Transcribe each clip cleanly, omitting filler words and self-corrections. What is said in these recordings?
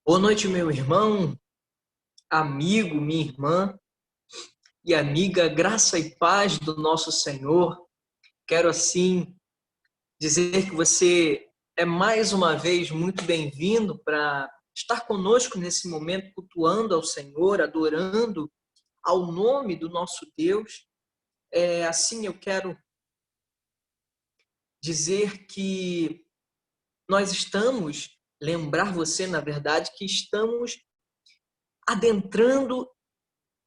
Boa noite, meu irmão, amigo, minha irmã e amiga, graça e paz do nosso Senhor. Quero assim dizer que você é mais uma vez muito bem-vindo para estar conosco nesse momento, cultuando ao Senhor, adorando ao nome do nosso Deus. Assim eu quero dizer que nós estamos, lembrar você, na verdade, que estamos adentrando,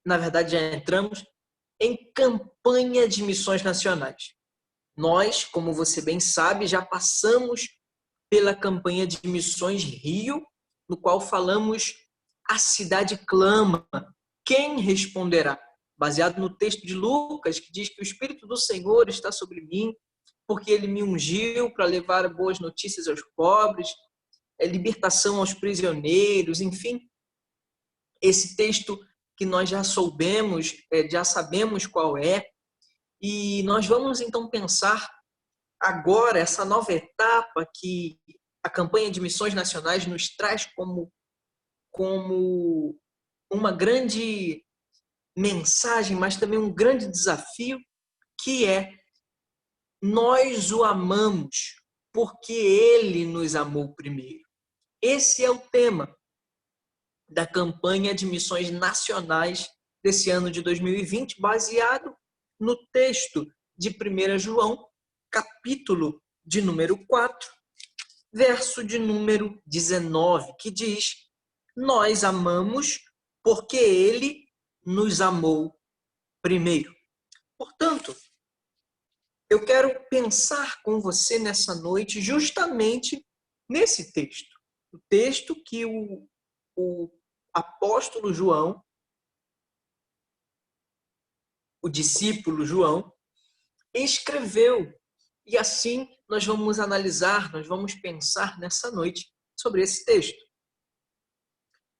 na verdade já entramos em campanha de missões nacionais. Nós, como você bem sabe, já passamos pela campanha de missões Rio, no qual falamos a cidade clama, quem responderá? Baseado no texto de Lucas, que diz que o Espírito do Senhor está sobre mim, porque ele me ungiu para levar boas notícias aos pobres, libertação aos prisioneiros, enfim, esse texto que nós já soubemos, já sabemos qual é, e nós vamos então pensar agora essa nova etapa que a campanha de missões nacionais nos traz como uma grande mensagem, mas também um grande desafio, que é: nós o amamos porque ele nos amou primeiro. Esse é o tema da campanha de missões nacionais desse ano de 2020, baseado no texto de 1 João, capítulo de número 4, verso de número 19, que diz: nós amamos porque ele nos amou primeiro. Portanto, eu quero pensar com você nessa noite justamente nesse texto. O texto que o apóstolo João, o discípulo João, escreveu. E assim nós vamos analisar, nós vamos pensar nessa noite sobre esse texto.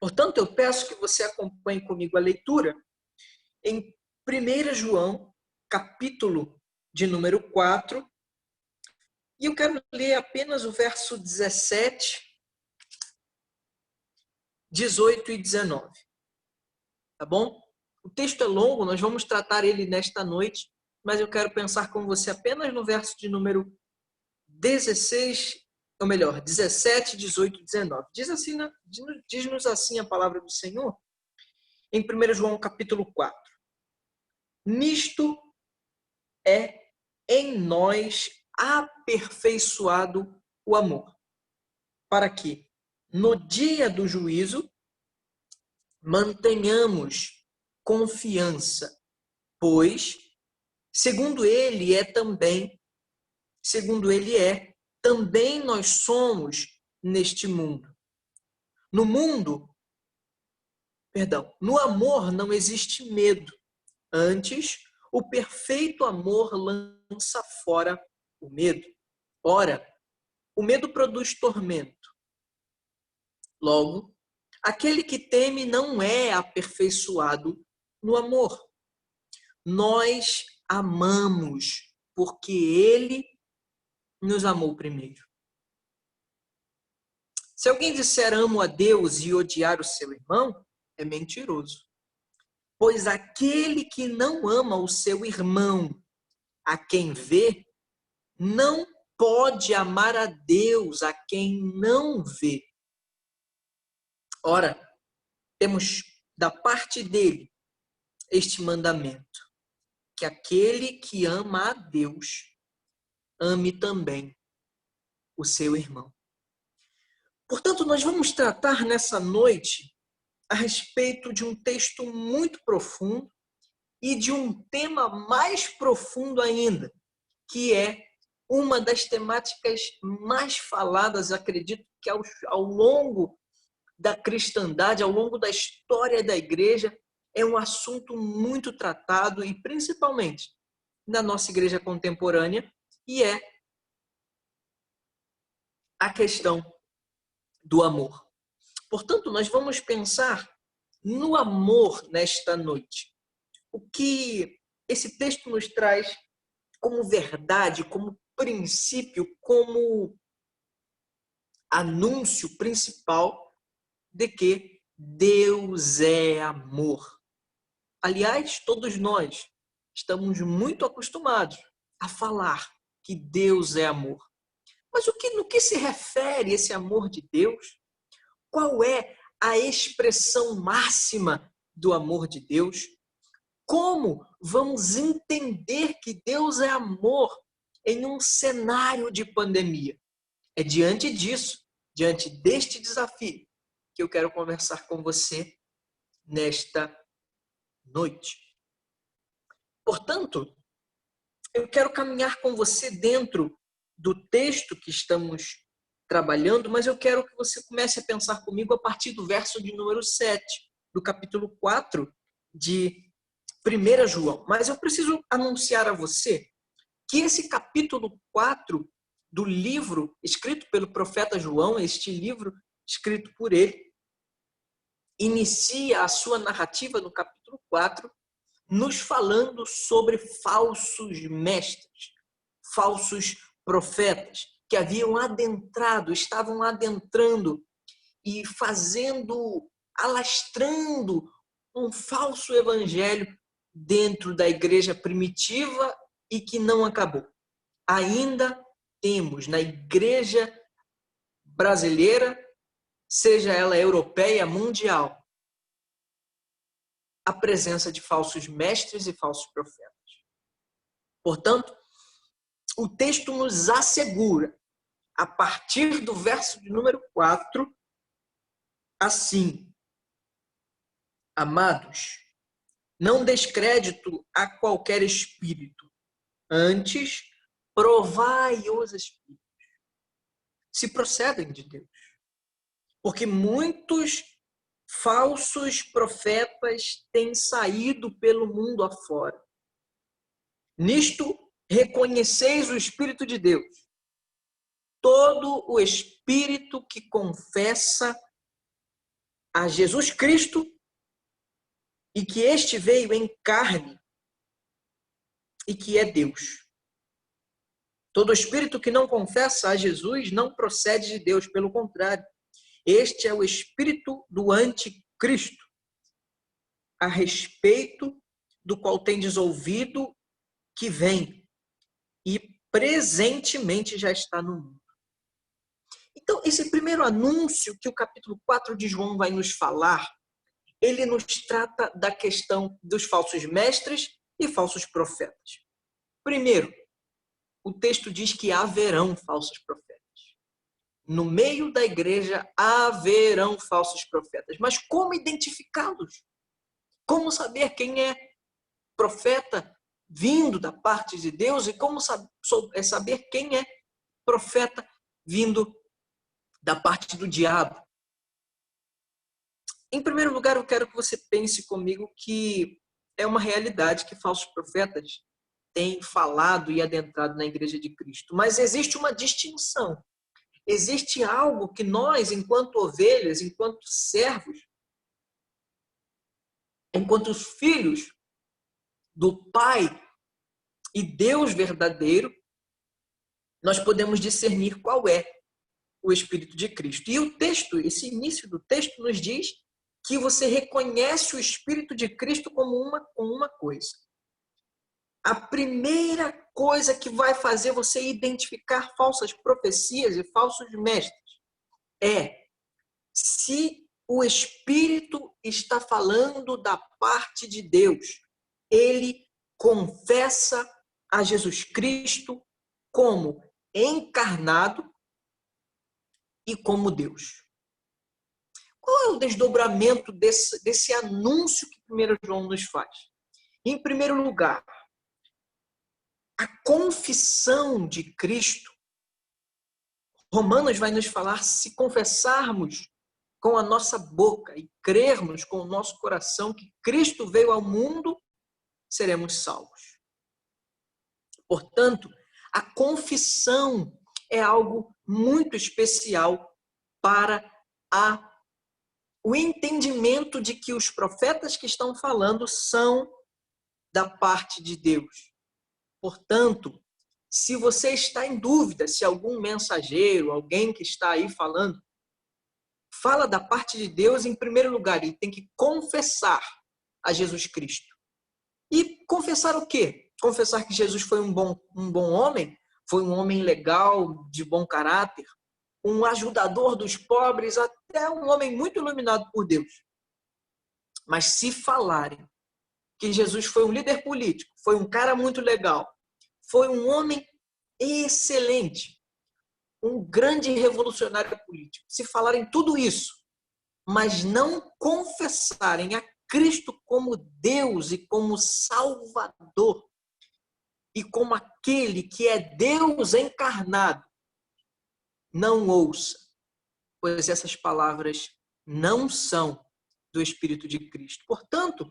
Portanto, eu peço que você acompanhe comigo a leitura em 1 João, capítulo de número 4, e eu quero ler apenas o verso 17, 18 e 19. Tá bom? O texto é longo, nós vamos tratar ele nesta noite, mas eu quero pensar com você apenas no verso de número 16, ou melhor, 17, 18 e 19. Diz-nos assim a palavra do Senhor, em 1 João capítulo 4. Nisto é em nós aperfeiçoado o amor, para que, no dia do juízo, mantenhamos confiança, pois, segundo ele é, também nós somos neste mundo. No amor não existe medo. Antes, o perfeito amor lança fora o medo. Ora, o medo produz tormento. Logo, aquele que teme não é aperfeiçoado no amor. Nós amamos porque ele nos amou primeiro. Se alguém disser amo a Deus e odiar o seu irmão, é mentiroso. Pois aquele que não ama o seu irmão, a quem vê, não pode amar a Deus, a quem não vê. Ora, temos da parte dele este mandamento: que aquele que ama a Deus, ame também o seu irmão. Portanto, nós vamos tratar nessa noite a respeito de um texto muito profundo e de um tema mais profundo ainda, que é uma das temáticas mais faladas, acredito que ao longo da cristandade, ao longo da história da igreja, é um assunto muito tratado, e principalmente na nossa igreja contemporânea, e é a questão do amor. Portanto, nós vamos pensar no amor nesta noite. O que esse texto nos traz como verdade, como princípio, como anúncio principal de que Deus é amor. Aliás, todos nós estamos muito acostumados a falar que Deus é amor. Mas no que se refere esse amor de Deus? Qual é a expressão máxima do amor de Deus? Como vamos entender que Deus é amor em um cenário de pandemia? É diante disso, diante deste desafio, que eu quero conversar com você nesta noite. Portanto, eu quero caminhar com você dentro do texto que estamos trabalhando, mas eu quero que você comece a pensar comigo a partir do verso de número 7, do capítulo 4 de 1 João. Mas eu preciso anunciar a você que esse capítulo 4 do livro escrito pelo profeta João, este livro escrito por ele, inicia a sua narrativa no capítulo 4, nos falando sobre falsos mestres, falsos profetas, que estavam adentrando e alastrando um falso evangelho dentro da igreja primitiva e que não acabou. Ainda temos na igreja brasileira, seja ela europeia, mundial, a presença de falsos mestres e falsos profetas. Portanto, o texto nos assegura, a partir do verso de número 4, assim: amados, não descrédito a qualquer espírito, antes provai os espíritos, se procedem de Deus. Porque muitos falsos profetas têm saído pelo mundo afora. Nisto reconheceis o Espírito de Deus. Todo o espírito que confessa a Jesus Cristo e que este veio em carne e que é Deus. Todo espírito que não confessa a Jesus não procede de Deus, pelo contrário. Este é o espírito do anticristo, a respeito do qual tendes ouvido que vem e presentemente já está no mundo. Então, esse primeiro anúncio que o capítulo 4 de João vai nos falar, ele nos trata da questão dos falsos mestres e falsos profetas. Primeiro, o texto diz que haverão falsos profetas. No meio da igreja haverão falsos profetas. Mas como identificá-los? Como saber quem é profeta vindo da parte de Deus e como saber quem é profeta vindo da parte do diabo? Em primeiro lugar, eu quero que você pense comigo que é uma realidade que falsos profetas têm falado e adentrado na igreja de Cristo. Mas existe uma distinção. Existe algo que nós, enquanto ovelhas, enquanto servos, enquanto os filhos do Pai e Deus verdadeiro, nós podemos discernir qual é o Espírito de Cristo. E o texto, esse início do texto nos diz que você reconhece o Espírito de Cristo como uma coisa. A primeira coisa que vai fazer você identificar falsas profecias e falsos mestres é se o Espírito está falando da parte de Deus. Ele confessa a Jesus Cristo como encarnado e como Deus. Qual é o desdobramento desse anúncio que 1 João nos faz? Em primeiro lugar, a confissão de Cristo. Romanos vai nos falar, se confessarmos com a nossa boca e crermos com o nosso coração que Cristo veio ao mundo, seremos salvos. Portanto, a confissão é algo muito especial para o entendimento de que os profetas que estão falando são da parte de Deus. Portanto, se você está em dúvida se algum mensageiro, alguém que está aí falando, fala da parte de Deus, em primeiro lugar, ele tem que confessar a Jesus Cristo. E confessar o quê? Confessar que Jesus foi um bom homem, foi um homem legal, de bom caráter, um ajudador dos pobres, até um homem muito iluminado por Deus. Mas se falarem que Jesus foi um líder político, foi um cara muito legal, foi um homem excelente, um grande revolucionário político, se falarem tudo isso, mas não confessarem a Cristo como Deus e como Salvador, e como aquele que é Deus encarnado, não ouça, pois essas palavras não são do Espírito de Cristo. Portanto,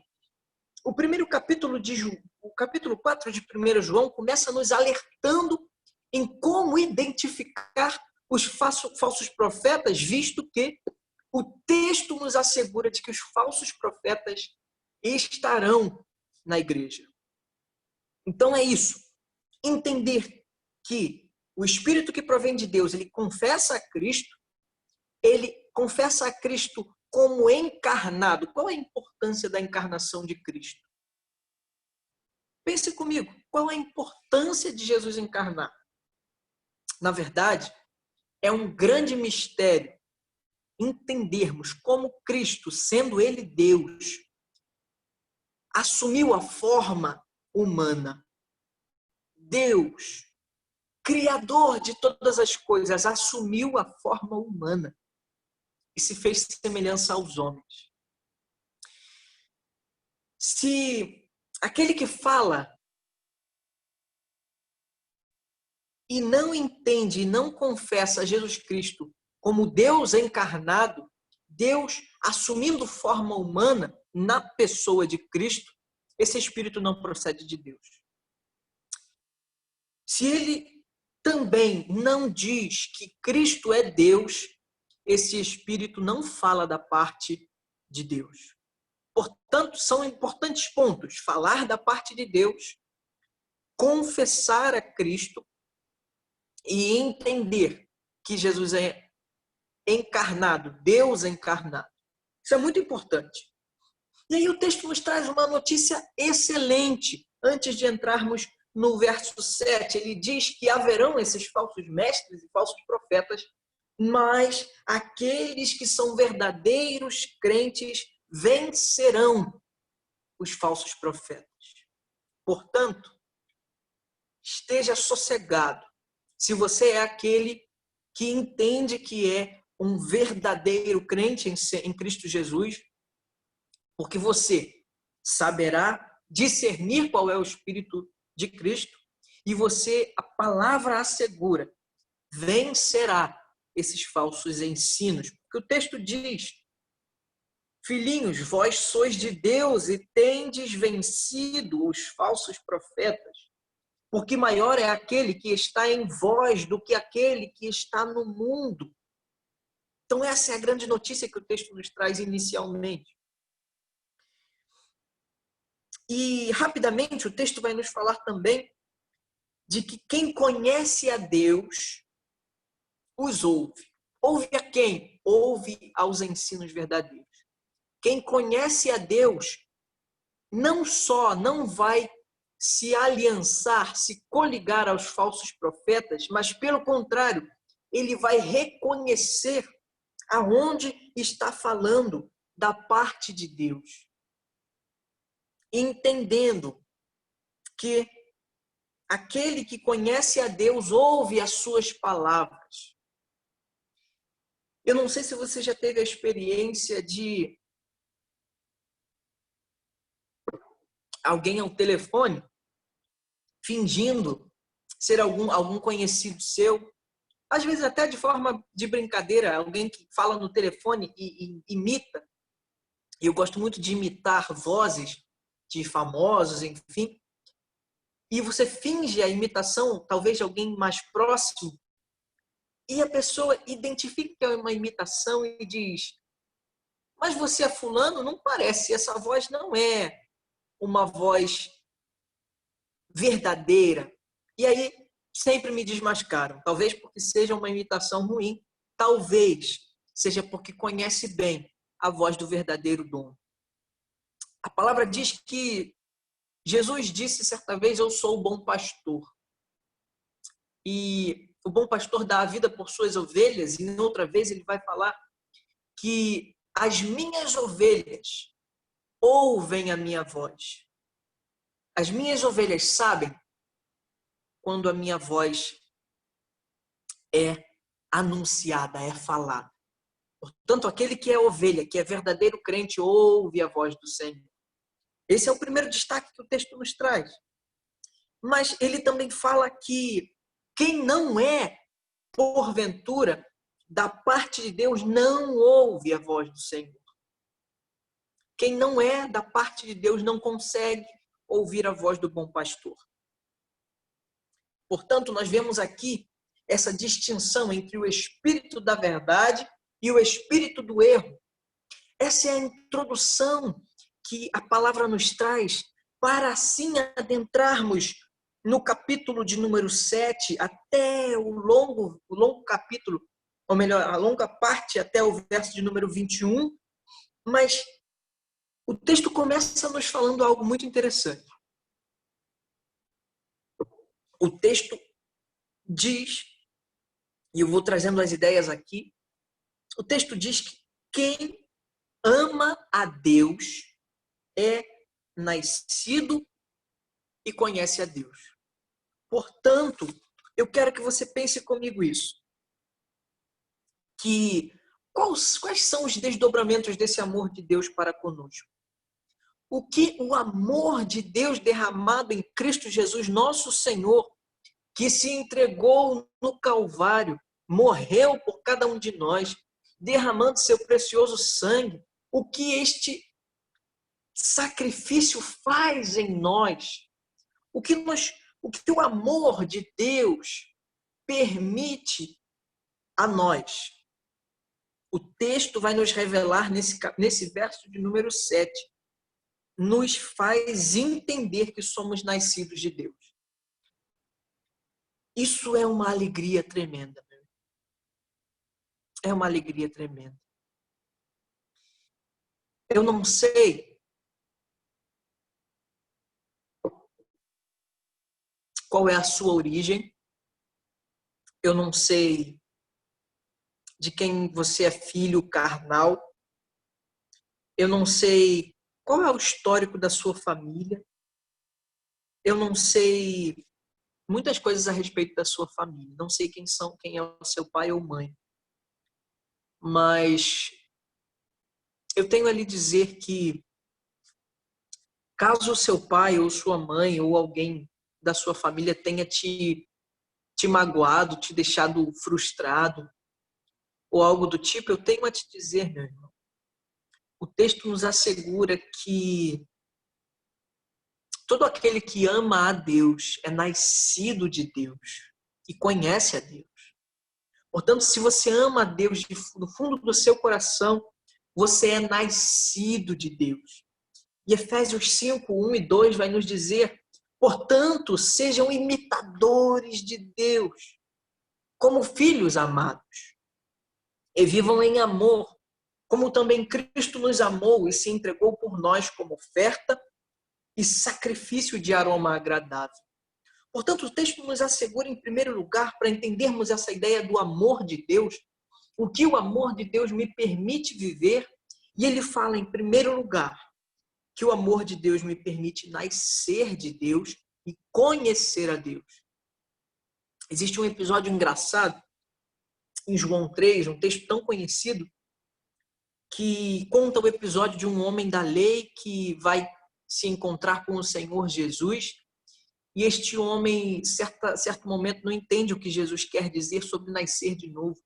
o capítulo 4 de 1 João começa nos alertando em como identificar os falsos profetas, visto que o texto nos assegura de que os falsos profetas estarão na igreja. Então é isso. Entender que o Espírito que provém de Deus, ele confessa a Cristo como encarnado. Qual é a importância da encarnação de Cristo? Pense comigo, qual é a importância de Jesus encarnar? Na verdade, é um grande mistério entendermos como Cristo, sendo ele Deus, assumiu a forma humana. Deus, Criador de todas as coisas, assumiu a forma humana e se fez semelhança aos homens. Se aquele que fala e não entende e não confessa Jesus Cristo como Deus encarnado, Deus assumindo forma humana na pessoa de Cristo, esse espírito não procede de Deus. Se ele também não diz que Cristo é Deus, esse espírito não fala da parte de Deus. Portanto, são importantes pontos: falar da parte de Deus, confessar a Cristo e entender que Jesus é encarnado, Deus encarnado. Isso é muito importante. E aí o texto nos traz uma notícia excelente. Antes de entrarmos no verso 7, ele diz que haverão esses falsos mestres e falsos profetas, mas aqueles que são verdadeiros crentes vencerão os falsos profetas. Portanto, esteja sossegado. Se você é aquele que entende que é um verdadeiro crente em Cristo Jesus, porque você saberá discernir qual é o Espírito de Cristo e você, a palavra assegura, vencerá esses falsos ensinos. Porque o texto diz: filhinhos, vós sois de Deus e tendes vencido os falsos profetas, porque maior é aquele que está em vós do que aquele que está no mundo. Então essa é a grande notícia que o texto nos traz inicialmente. E rapidamente o texto vai nos falar também de que quem conhece a Deus os ouve. Ouve a quem? Ouve aos ensinos verdadeiros. Quem conhece a Deus não só não vai se aliançar, se coligar aos falsos profetas, mas pelo contrário, ele vai reconhecer aonde está falando da parte de Deus, entendendo que aquele que conhece a Deus ouve as suas palavras. Eu não sei se você já teve a experiência de alguém ao telefone fingindo ser algum conhecido seu, às vezes até de forma de brincadeira, alguém que fala no telefone e imita. Eu gosto muito de imitar vozes de famosos, enfim. E você finge a imitação, talvez de alguém mais próximo, e a pessoa identifica que é uma imitação e diz: mas você é fulano? Não parece, essa voz não é uma voz verdadeira. E aí sempre me desmascaram, talvez porque seja uma imitação ruim, talvez seja porque conhece bem a voz do verdadeiro dono. A palavra diz que Jesus disse certa vez: eu sou o bom pastor. E o bom pastor dá a vida por suas ovelhas, e em outra vez ele vai falar que as minhas ovelhas ouvem a minha voz. As minhas ovelhas sabem quando a minha voz é anunciada, é falada. Portanto, aquele que é ovelha, que é verdadeiro crente, ouve a voz do Senhor. Esse é o primeiro destaque que o texto nos traz. Mas ele também fala que quem não é, porventura, da parte de Deus, não ouve a voz do Senhor. Quem não é da parte de Deus não consegue ouvir a voz do bom pastor. Portanto, nós vemos aqui essa distinção entre o espírito da verdade e o espírito do erro. Essa é a introdução que a palavra nos traz para assim adentrarmos no capítulo de número 7 até o longo capítulo, ou melhor, a longa parte até o verso de número 21, mas o texto começa nos falando algo muito interessante. O texto diz, e eu vou trazendo as ideias aqui, o texto diz que quem ama a Deus é nascido e conhece a Deus. Portanto, eu quero que você pense comigo isso. Que quais são os desdobramentos desse amor de Deus para conosco? O que o amor de Deus derramado em Cristo Jesus, nosso Senhor, que se entregou no Calvário, morreu por cada um de nós, derramando seu precioso sangue, o que este sacrifício faz em nós, o que o amor de Deus permite a nós. O texto vai nos revelar nesse verso de número 7, nos faz entender que somos nascidos de Deus. Isso é uma alegria tremenda. É uma alegria tremenda. Eu não sei qual é a sua origem. Eu não sei de quem você é filho carnal. Eu não sei qual é o histórico da sua família. Eu não sei muitas coisas a respeito da sua família. Não sei quem é o seu pai ou mãe. Mas eu tenho a lhe dizer que caso o seu pai ou sua mãe ou alguém da sua família tenha te magoado, te deixado frustrado ou algo do tipo, eu tenho a te dizer, meu irmão. O texto nos assegura que todo aquele que ama a Deus é nascido de Deus e conhece a Deus. Portanto, se você ama a Deus do fundo do seu coração, você é nascido de Deus. E Efésios 5, 1 e 2 vai nos dizer: portanto, sejam imitadores de Deus, como filhos amados, e vivam em amor, como também Cristo nos amou e se entregou por nós como oferta e sacrifício de aroma agradável. Portanto, o texto nos assegura, em primeiro lugar, para entendermos essa ideia do amor de Deus, o que o amor de Deus me permite viver, e ele fala, em primeiro lugar, que o amor de Deus me permite nascer de Deus e conhecer a Deus. Existe um episódio engraçado em João 3, um texto tão conhecido, que conta o episódio de um homem da lei que vai se encontrar com o Senhor Jesus, e este homem, certo momento, não entende o que Jesus quer dizer sobre nascer de novo.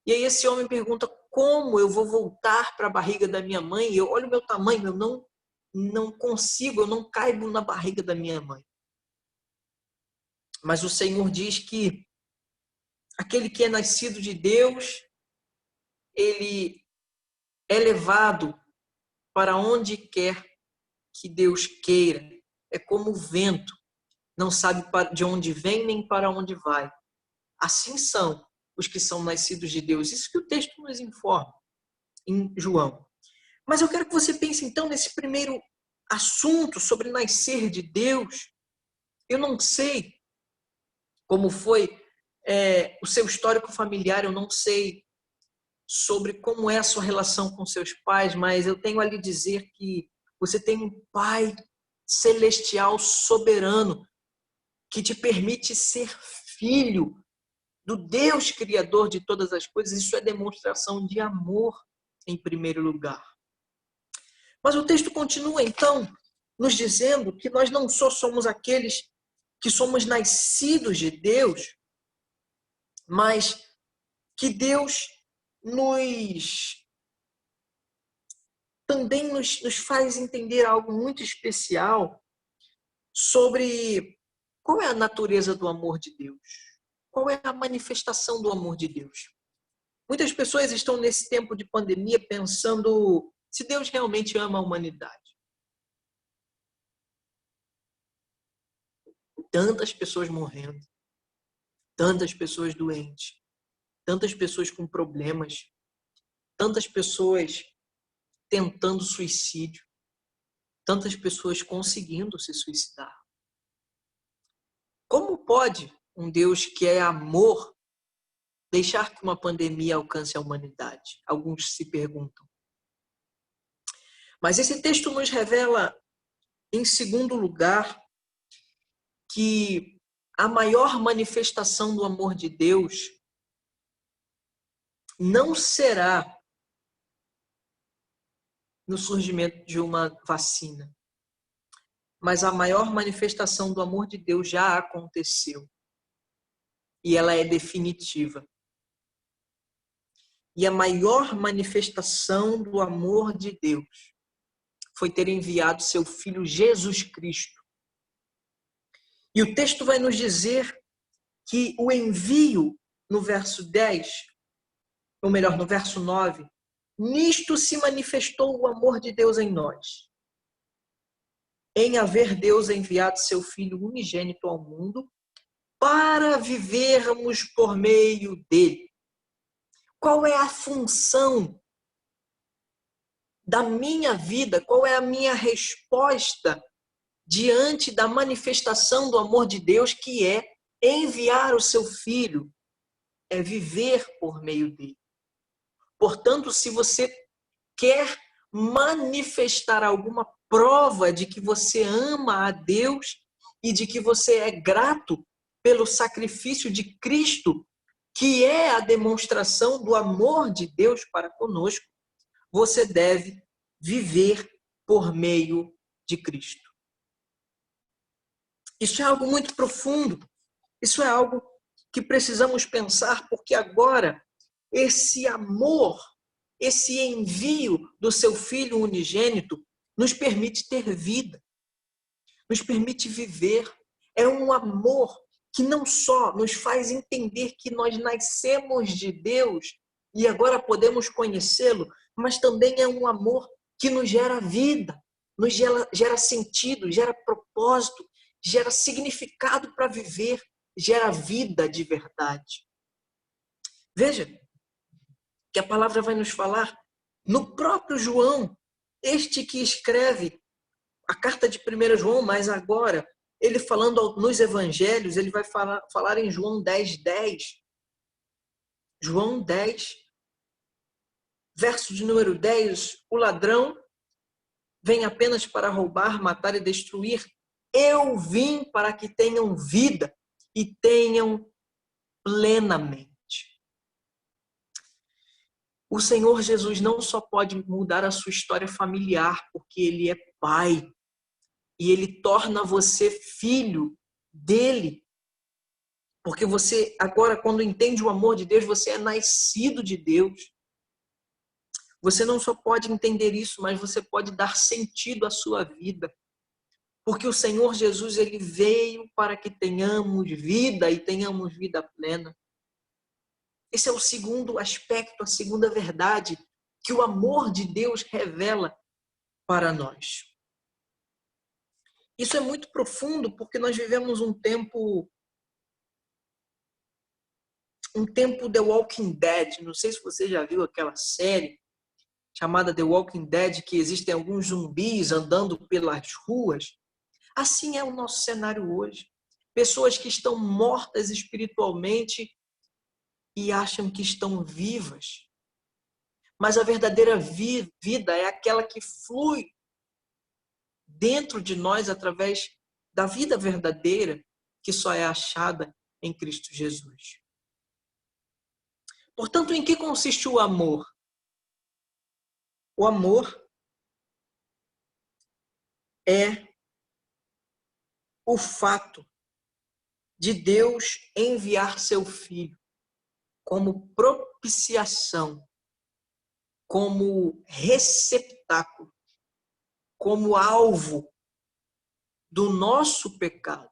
E aí esse homem pergunta: como eu vou voltar para a barriga da minha mãe? Eu olho o meu tamanho, eu não consigo, eu não caibo na barriga da minha mãe. Mas o Senhor diz que aquele que é nascido de Deus, ele é levado para onde quer que Deus queira. É como o vento, não sabe de onde vem nem para onde vai. Assim são os que são nascidos de Deus. Isso que o texto nos informa em João. Mas eu quero que você pense então nesse primeiro assunto sobre nascer de Deus. Eu não sei como foi o seu histórico familiar, eu não sei sobre como é a sua relação com seus pais, mas eu tenho a lhe dizer que você tem um Pai celestial soberano que te permite ser filho do Deus Criador de todas as coisas. Isso é demonstração de amor em primeiro lugar. Mas o texto continua então nos dizendo que nós não só somos aqueles que somos nascidos de Deus, mas que Deus também nos faz entender algo muito especial sobre qual é a natureza do amor de Deus, qual é a manifestação do amor de Deus. Muitas pessoas estão nesse tempo de pandemia pensando se Deus realmente ama a humanidade. Tantas pessoas morrendo, tantas pessoas doentes, tantas pessoas com problemas, tantas pessoas tentando suicídio, tantas pessoas conseguindo se suicidar. Como pode um Deus que é amor deixar que uma pandemia alcance a humanidade? Alguns se perguntam. Mas esse texto nos revela, em segundo lugar, que a maior manifestação do amor de Deus não será no surgimento de uma vacina, mas a maior manifestação do amor de Deus já aconteceu e ela é definitiva. E a maior manifestação do amor de Deus foi ter enviado seu Filho Jesus Cristo. E o texto vai nos dizer que o envio, no verso 10, ou melhor, no verso 9, nisto se manifestou o amor de Deus em nós, em haver Deus enviado seu Filho unigênito ao mundo para vivermos por meio dele. Qual é a função da minha vida? Qual é a minha resposta diante da manifestação do amor de Deus, que é enviar o seu Filho, é viver por meio dele? Portanto, se você quer manifestar alguma prova de que você ama a Deus e de que você é grato pelo sacrifício de Cristo, que é a demonstração do amor de Deus para conosco, você deve viver por meio de Cristo. Isso é algo muito profundo. Isso é algo que precisamos pensar, porque agora esse amor, esse envio do seu Filho unigênito nos permite ter vida, nos permite viver. É um amor que não só nos faz entender que nós nascemos de Deus e agora podemos conhecê-lo, mas também é um amor que nos gera vida, nos gera sentido, gera propósito, gera significado para viver, gera vida de verdade. Veja que a palavra vai nos falar no próprio João, este que escreve a carta de 1 João, mas agora, ele falando nos evangelhos, ele vai falar em João 10:10. João 10, verso de número 10, o ladrão vem apenas para roubar, matar e destruir. Eu vim para que tenham vida e tenham plenamente. O Senhor Jesus não só pode mudar a sua história familiar, porque Ele é Pai, e Ele torna você filho dEle. Porque você, agora, quando entende o amor de Deus, você é nascido de Deus. Você não só pode entender isso, mas você pode dar sentido à sua vida. Porque o Senhor Jesus, Ele veio para que tenhamos vida e tenhamos vida plena. Esse é o segundo aspecto, a segunda verdade que o amor de Deus revela para nós. Isso é muito profundo porque nós vivemos um tempo um tempo The Walking Dead. Não sei se você já viu aquela série chamada The Walking Dead, que existem alguns zumbis andando pelas ruas. Assim é o nosso cenário hoje. Pessoas que estão mortas espiritualmente e acham que estão vivas. Mas a verdadeira vida é aquela que flui dentro de nós através da vida verdadeira que só é achada em Cristo Jesus. Portanto, em que consiste o amor? O amor é o fato de Deus enviar seu Filho como propiciação, como receptáculo, como alvo do nosso pecado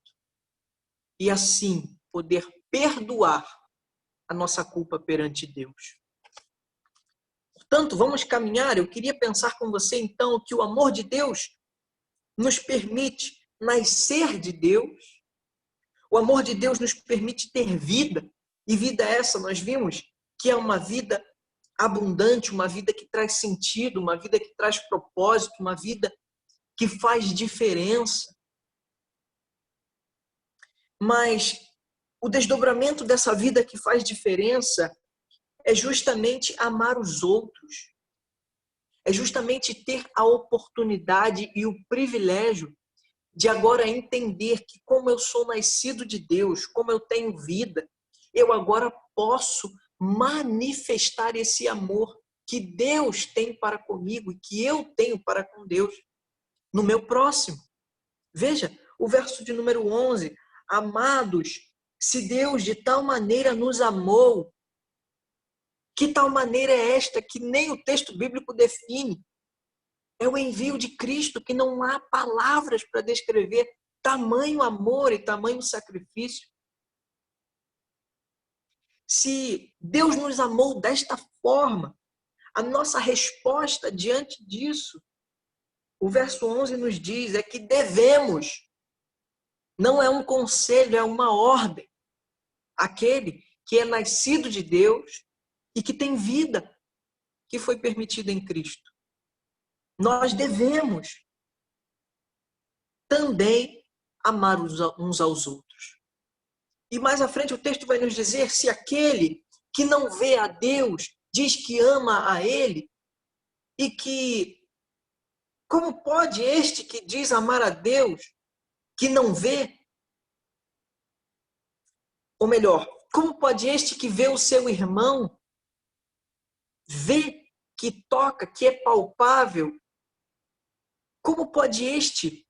e assim poder perdoar a nossa culpa perante Deus. Portanto, vamos caminhar. Eu queria pensar com você então que o amor de Deus nos permite nascer de Deus. O amor de Deus nos permite ter vida. E vida essa, nós vimos que é uma vida abundante, uma vida que traz sentido, uma vida que traz propósito, uma vida que faz diferença. Mas o desdobramento dessa vida que faz diferença é justamente amar os outros. É justamente ter a oportunidade e o privilégio de agora entender que como eu sou nascido de Deus, como eu tenho vida, eu agora posso manifestar esse amor que Deus tem para comigo e que eu tenho para com Deus no meu próximo. Veja, o verso de número 11. Amados, se Deus de tal maneira nos amou, que tal maneira é esta que nem o texto bíblico define? É o envio de Cristo, que não há palavras para descrever tamanho amor e tamanho sacrifício. Se Deus nos amou desta forma, a nossa resposta diante disso, o verso 11 nos diz, é que devemos. Não é um conselho, é uma ordem. Aquele que é nascido de Deus e que tem vida, que foi permitida em Cristo. Nós devemos também amar uns aos outros. E mais à frente o texto vai nos dizer, se aquele que não vê a Deus diz que ama a Ele, e que como pode este que diz amar a Deus, que não vê? Ou melhor, como pode este que vê o seu irmão, vê, que toca, que é palpável, como pode este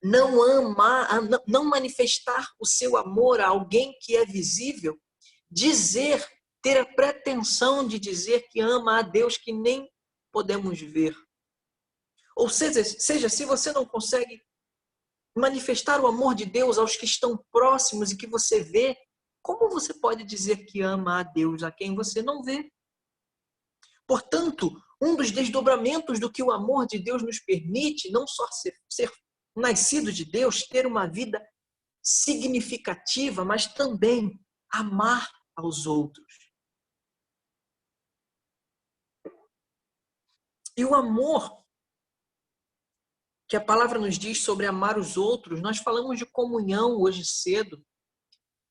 não amar, não manifestar o seu amor a alguém que é visível, dizer, ter a pretensão de dizer que ama a Deus que nem podemos ver? Ou seja, se você não consegue manifestar o amor de Deus aos que estão próximos e que você vê, como você pode dizer que ama a Deus a quem você não vê? Portanto, um dos desdobramentos do que o amor de Deus nos permite, não só ser nascido de Deus, ter uma vida significativa, mas também amar aos outros. E o amor que a palavra nos diz sobre amar os outros, nós falamos de comunhão hoje cedo,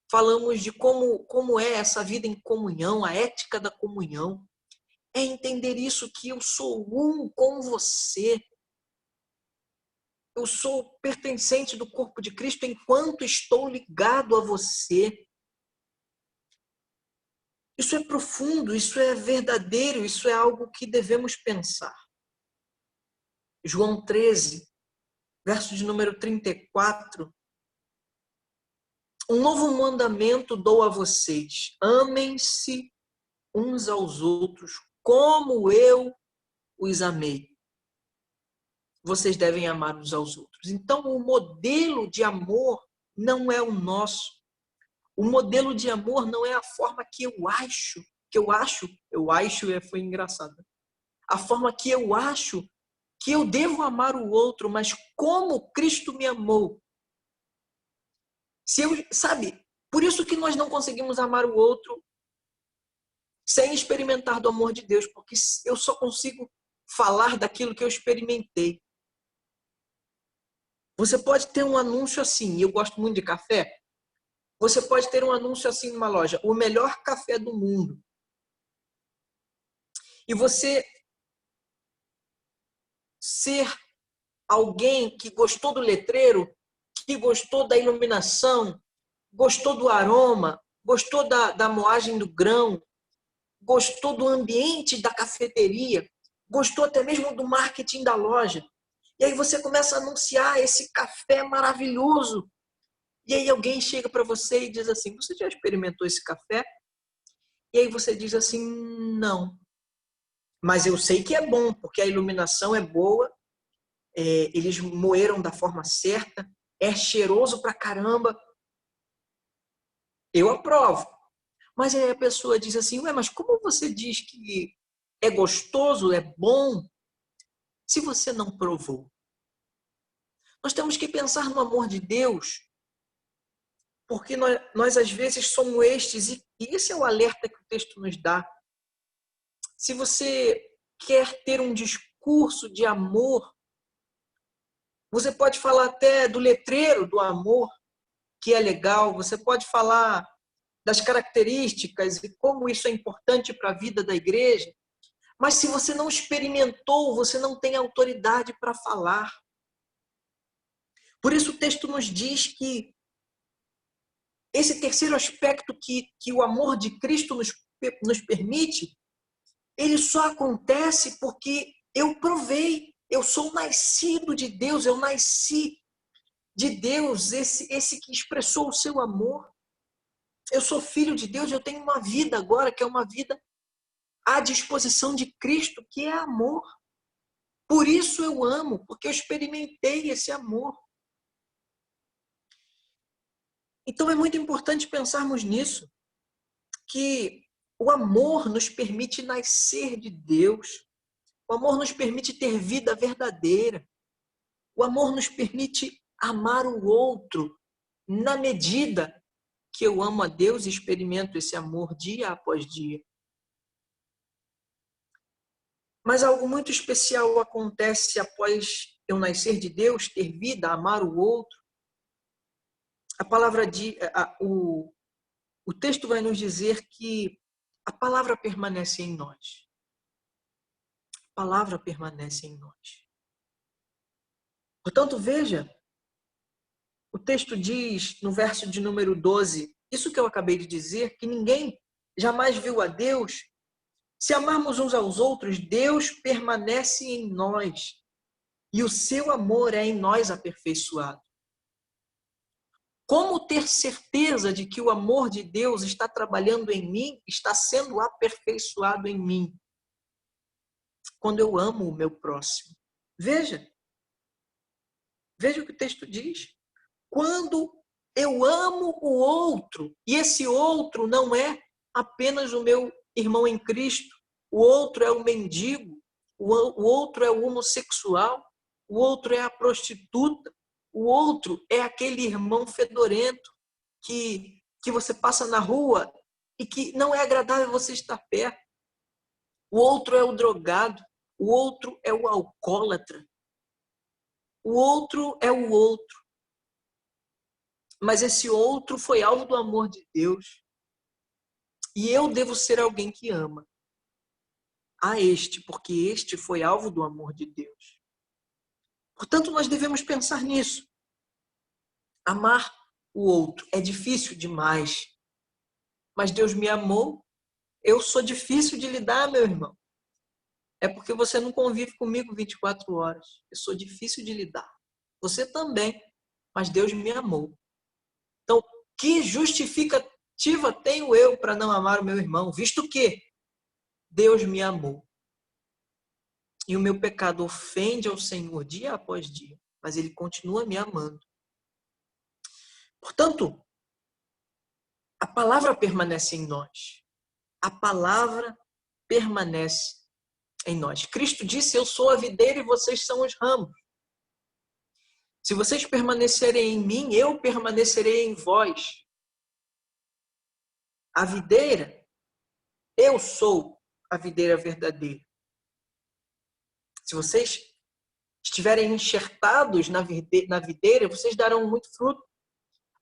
falamos de como é essa vida em comunhão, a ética da comunhão. É entender isso, que eu sou um com você. Eu sou pertencente do corpo de Cristo enquanto estou ligado a você. Isso é profundo, isso é verdadeiro, isso é algo que devemos pensar. João 13, verso de número 34. Um novo mandamento dou a vocês: amem-se uns aos outros como eu os amei. Vocês devem amar uns aos outros. Então, o modelo de amor não é o nosso. O modelo de amor não é a forma que eu acho, foi engraçado. A forma que eu acho que eu devo amar o outro, mas como Cristo me amou. Por isso que nós não conseguimos amar o outro sem experimentar do amor de Deus, porque eu só consigo falar daquilo que eu experimentei. Você pode ter um anúncio assim, eu gosto muito de café, você pode ter um anúncio assim numa loja, o melhor café do mundo. E você ser alguém que gostou do letreiro, que gostou da iluminação, gostou do aroma, gostou da moagem do grão, gostou do ambiente da cafeteria, gostou até mesmo do marketing da loja. E aí você começa a anunciar esse café maravilhoso. E aí alguém chega para você e diz assim, você já experimentou esse café? E aí você diz assim, não. Mas eu sei que é bom, porque a iluminação é boa, eles moeram da forma certa, é cheiroso pra caramba. Eu aprovo. Mas aí a pessoa diz assim, ué, mas como você diz que é gostoso, é bom, se você não provou? Nós temos que pensar no amor de Deus, porque nós às vezes somos estes, e esse é o alerta que o texto nos dá. Se você quer ter um discurso de amor, você pode falar até do letreiro do amor, que é legal, você pode falar das características e como isso é importante para a vida da igreja, mas se você não experimentou, você não tem autoridade para falar. Por isso o texto nos diz que esse terceiro aspecto que o amor de Cristo nos permite, ele só acontece porque eu provei, eu sou nascido de Deus, eu nasci de Deus, esse que expressou o seu amor. Eu sou filho de Deus, eu tenho uma vida agora que é uma vida à disposição de Cristo, que é amor. Por isso eu amo, porque eu experimentei esse amor. Então é muito importante pensarmos nisso, que o amor nos permite nascer de Deus. O amor nos permite ter vida verdadeira. O amor nos permite amar o outro na medida que eu amo a Deus e experimento esse amor dia após dia. Mas algo muito especial acontece após eu nascer de Deus, ter vida, amar o outro. A palavra o texto vai nos dizer que a palavra permanece em nós. A palavra permanece em nós. Portanto, veja, o texto diz no verso de número 12, isso que eu acabei de dizer, que ninguém jamais viu a Deus. Se amarmos uns aos outros, Deus permanece em nós e o seu amor é em nós aperfeiçoado. Como ter certeza de que o amor de Deus está trabalhando em mim, está sendo aperfeiçoado em mim? Quando eu amo o meu próximo. Veja o que o texto diz. Quando eu amo o outro, e esse outro não é apenas o meu irmão em Cristo, o outro é o mendigo, o outro é o homossexual, o outro é a prostituta, o outro é aquele irmão fedorento que você passa na rua e que não é agradável você estar perto. O outro é o drogado, o outro é o alcoólatra, o outro é o outro. Mas esse outro foi alvo do amor de Deus. E eu devo ser alguém que ama a este, porque este foi alvo do amor de Deus. Portanto, nós devemos pensar nisso. Amar o outro é difícil demais. Mas Deus me amou, eu sou difícil de lidar, meu irmão. É porque você não convive comigo 24 horas. Eu sou difícil de lidar. Você também, mas Deus me amou. Então, que justificativa tenho eu para não amar o meu irmão, visto que Deus me amou? E o meu pecado ofende ao Senhor dia após dia, mas Ele continua me amando. Portanto, a palavra permanece em nós. A palavra permanece em nós. Cristo disse, eu sou a videira e vocês são os ramos. Se vocês permanecerem em mim, eu permanecerei em vós. a videira, eu sou a videira verdadeira. Se vocês estiverem enxertados na videira, vocês darão muito fruto.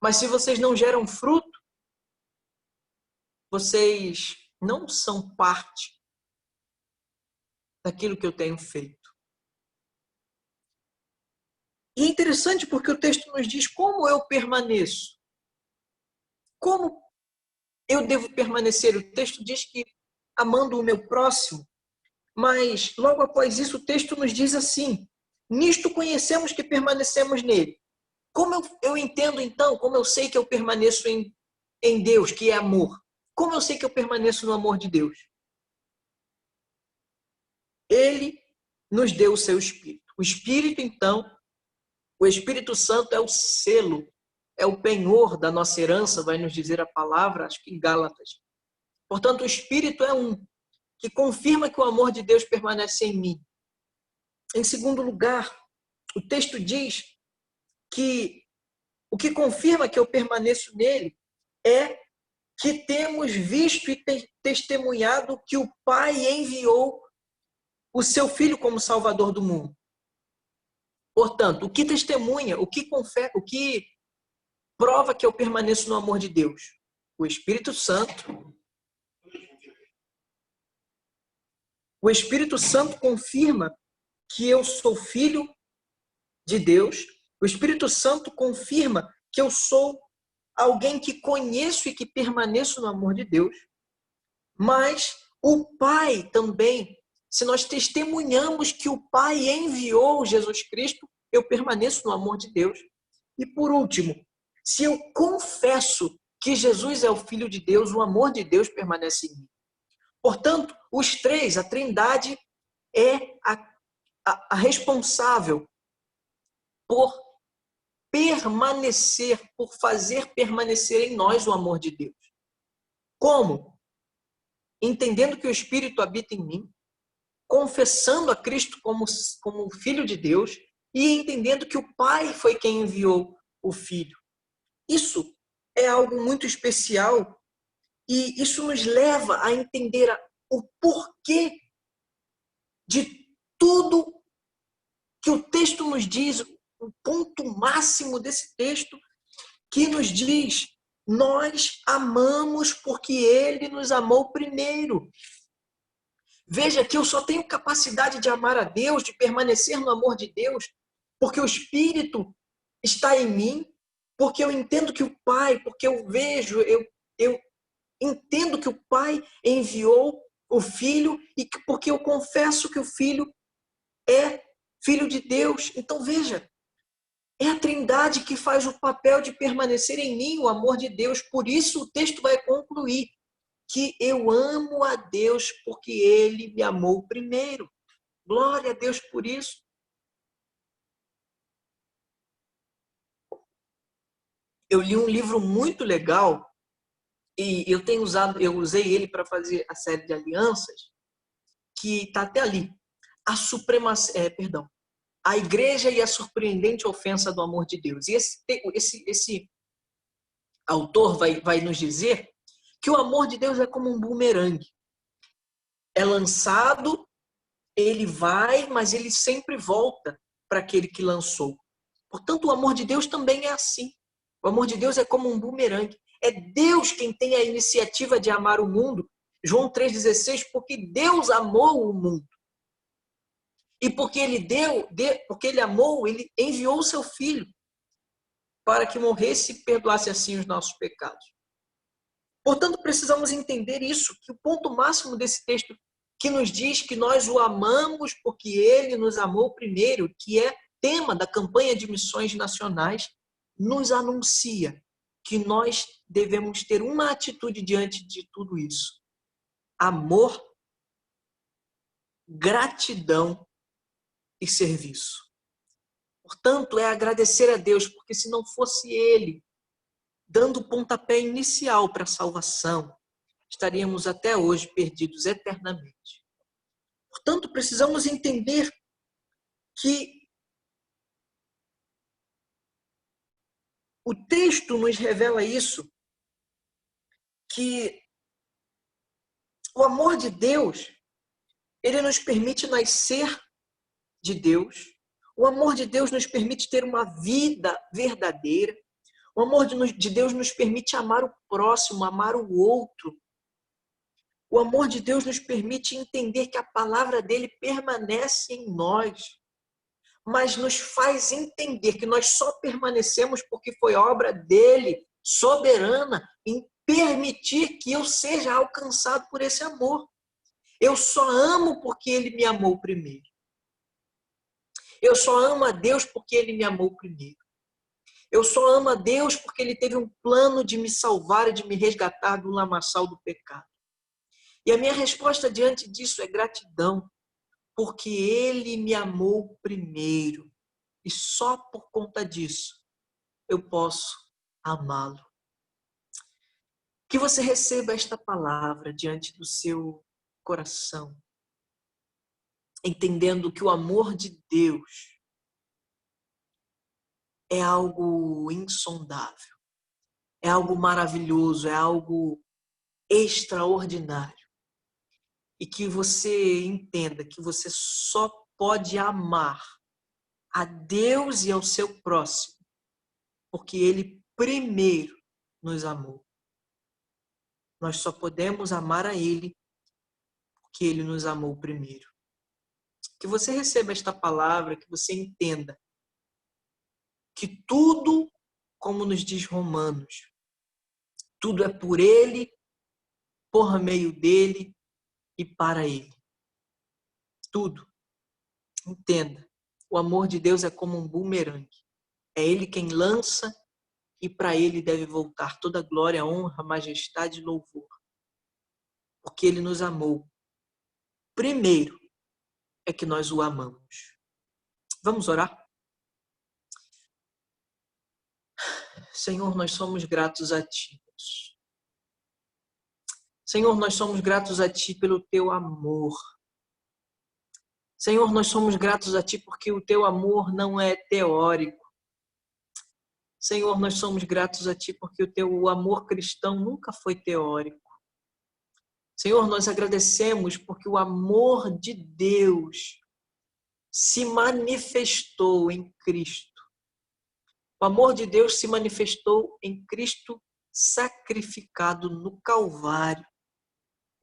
Mas se vocês não geram fruto, vocês não são parte daquilo que eu tenho feito. E é interessante porque o texto nos diz como eu permaneço. Como eu devo permanecer? O texto diz que amando o meu próximo, mas logo após isso o texto nos diz assim: nisto conhecemos que permanecemos nele. Como eu entendo então, como eu sei que eu permaneço em Deus, que é amor? Como eu sei que eu permaneço no amor de Deus? Ele nos deu o seu Espírito. O Espírito, então, o Espírito Santo é o selo, é o penhor da nossa herança, vai nos dizer a palavra, acho que em Gálatas. Portanto, o Espírito é um que confirma que o amor de Deus permanece em mim. Em segundo lugar, o texto diz que o que confirma que eu permaneço nele é que temos visto e testemunhado que o Pai enviou o seu Filho como Salvador do mundo. Portanto, o que testemunha, o que confere, o que prova que eu permaneço no amor de Deus? O Espírito Santo. O Espírito Santo confirma que eu sou filho de Deus. O Espírito Santo confirma que eu sou alguém que conheço e que permaneço no amor de Deus. Mas o Pai também, se nós testemunhamos que o Pai enviou Jesus Cristo, eu permaneço no amor de Deus. E por último, se eu confesso que Jesus é o Filho de Deus, o amor de Deus permanece em mim. Portanto, os três, a Trindade é a responsável por permanecer, por fazer permanecer em nós o amor de Deus. Como? Entendendo que o Espírito habita em mim, confessando a Cristo como Filho de Deus e entendendo que o Pai foi quem enviou o Filho. Isso é algo muito especial e isso nos leva a entender o porquê de tudo que o texto nos diz, o ponto máximo desse texto que nos diz: nós amamos porque ele nos amou primeiro. Veja que eu só tenho capacidade de amar a Deus, de permanecer no amor de Deus, porque o Espírito está em mim, porque eu entendo que o Pai, porque eu vejo, eu entendo que o Pai enviou o Filho e porque eu confesso que o Filho é Filho de Deus. Então veja, é a Trindade que faz o papel de permanecer em mim o amor de Deus. Por isso o texto vai concluir que eu amo a Deus porque Ele me amou primeiro. Glória a Deus por isso. Eu li um livro muito legal e eu usei ele para fazer a série de alianças, que está até ali. A Igreja e a surpreendente ofensa do amor de Deus. E esse autor vai nos dizer que o amor de Deus é como um bumerangue. É lançado, ele vai, mas ele sempre volta para aquele que lançou. Portanto, o amor de Deus também é assim. O amor de Deus é como um bumerangue. É Deus quem tem a iniciativa de amar o mundo. João 3,16, porque Deus amou o mundo. E porque porque ele amou, ele enviou o seu Filho para que morresse e perdoasse assim os nossos pecados. Portanto, precisamos entender isso, que o ponto máximo desse texto que nos diz que nós o amamos porque ele nos amou primeiro, que é tema da campanha de missões nacionais, nos anuncia que nós devemos ter uma atitude diante de tudo isso: amor, gratidão e serviço. Portanto, é agradecer a Deus, porque se não fosse Ele dando o pontapé inicial para a salvação, estaríamos até hoje perdidos eternamente. Portanto, precisamos entender que o texto nos revela isso, que O amor de Deus, ele nos permite nascer de Deus. O amor de Deus nos permite ter uma vida verdadeira. O amor de Deus nos permite amar o próximo, amar o outro. O amor de Deus nos permite entender que a palavra dele permanece em nós, mas nos faz entender que nós só permanecemos porque foi obra dele, soberana, em permitir que eu seja alcançado por esse amor. Eu só amo porque ele me amou primeiro. Eu só amo a Deus porque ele me amou primeiro. Eu só amo a Deus porque ele teve um plano de me salvar e de me resgatar do lamaçal do pecado. E a minha resposta diante disso é gratidão, porque ele me amou primeiro. E só por conta disso eu posso amá-lo. Que você receba esta palavra diante do seu coração, entendendo que o amor de Deus é algo insondável, é algo maravilhoso, é algo extraordinário. E que você entenda que você só pode amar a Deus e ao seu próximo, porque ele primeiro nos amou. Nós só podemos amar a ele porque ele nos amou primeiro. Que você receba esta palavra, que você entenda que tudo, como nos diz Romanos, tudo é por ele, por meio dele e para ele. Tudo. Entenda. O amor de Deus é como um bumerangue. É ele quem lança e para ele deve voltar toda glória, honra, majestade e louvor. Porque ele nos amou. Primeiro é que nós o amamos. Vamos orar? Senhor, nós somos gratos a Ti. Senhor, nós somos gratos a Ti pelo Teu amor. Senhor, nós somos gratos a Ti porque o Teu amor não é teórico. Senhor, nós somos gratos a Ti porque o Teu amor cristão nunca foi teórico. Senhor, nós agradecemos porque o amor de Deus se manifestou em Cristo. O amor de Deus se manifestou em Cristo sacrificado no Calvário,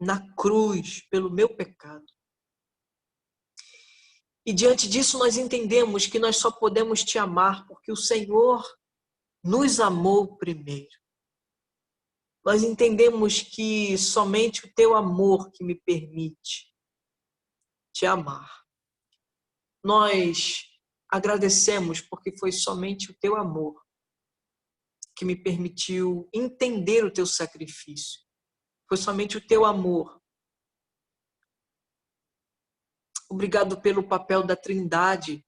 na cruz, pelo meu pecado. E diante disso nós entendemos que nós só podemos Te amar porque o Senhor nos amou primeiro. Nós entendemos que somente o Teu amor que me permite Te amar. Nós agradecemos porque foi somente o Teu amor que me permitiu entender o Teu sacrifício. Foi somente o Teu amor. Obrigado pelo papel da Trindade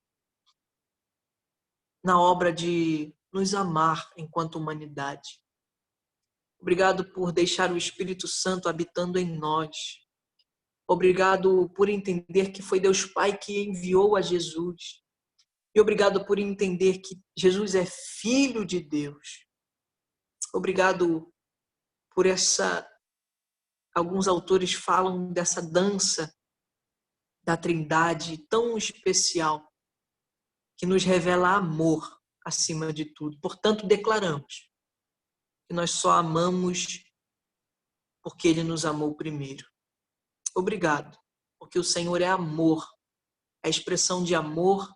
na obra de nos amar enquanto humanidade. Obrigado por deixar o Espírito Santo habitando em nós. Obrigado por entender que foi Deus Pai que enviou a Jesus. E obrigado por entender que Jesus é Filho de Deus. Obrigado por essa... Alguns autores falam dessa dança da Trindade tão especial que nos revela amor acima de tudo. Portanto, declaramos que nós só amamos porque Ele nos amou primeiro. Obrigado, porque o Senhor é amor, a expressão de amor,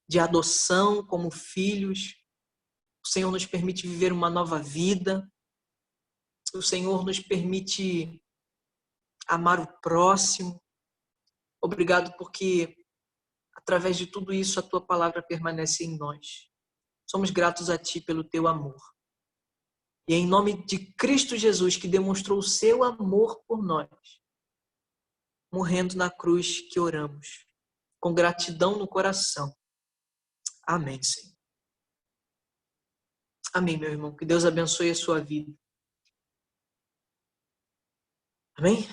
de adoção como filhos. O Senhor nos permite viver uma nova vida. O Senhor nos permite amar o próximo. Obrigado porque, através de tudo isso, a Tua palavra permanece em nós. Somos gratos a Ti pelo Teu amor. E é em nome de Cristo Jesus, que demonstrou o seu amor por nós, morrendo na cruz, que oramos, com gratidão no coração. Amém, Senhor. Amém, meu irmão. Que Deus abençoe a sua vida. Amém?